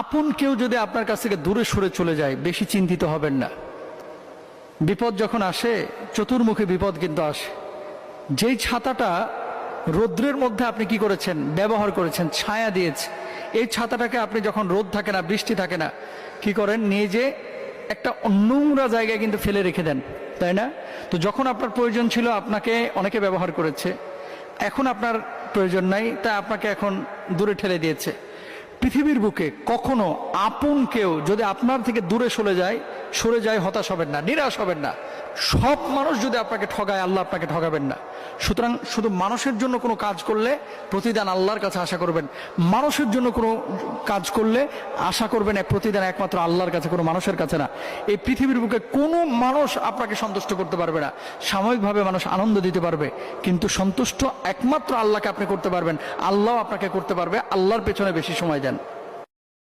আপন কেউ যদি আপনার কাছ থেকে দূরে সরে চলে যায়, বেশি চিন্তিত হবেন না। বিপদ যখন আসে, চতুর্মুখী বিপদ কিন্তু আসে। যেই ছাতাটা রৌদ্রের মধ্যে আপনি কি করেছেন, ব্যবহার করেছেন, ছায়া দিয়েছে, এই ছাতাটাকে আপনি যখন রোদ থাকে না, বৃষ্টি থাকে না, কি করেন, নিয়ে যে একটা নোংরা জায়গায় কিন্তু ফেলে রেখে দেন, তাই না? তো যখন আপনার প্রয়োজন ছিল আপনাকে অনেকে ব্যবহার করেছে, এখন আপনার প্রয়োজন নাই, তাই আপনাকে এখন দূরে ঠেলে দিয়েছে। পৃথিবীর বুকে কখনো আপন কেউ যদি আপনার থেকে দূরে সরে যায় হতাশ হবেন না, নিরাশ হবেন না। সব মানুষ যদি আপনাকে ঠগায়, আল্লাহ আপনাকে ঠগাবেন না। সুতরাং শুধু মানুষের জন্য কোনো কাজ করলে প্রতিদান আল্লাহর কাছে আশা করবেন। মানুষের জন্য কোনো কাজ করলে আশা করবেন প্রতিদান একমাত্র আল্লাহর কাছে, কোনো মানুষের কাছে না। এই পৃথিবীর বুকে কোনো মানুষ আপনাকে সন্তুষ্ট করতে পারবে না। সাময়িকভাবে মানুষ আনন্দ দিতে পারবে, কিন্তু সন্তুষ্ট একমাত্র আল্লাহকে আপনি করতে পারবেন, আল্লাহ আপনাকে করতে পারবে। আল্লাহর পেছনে বেশি সময় দেন।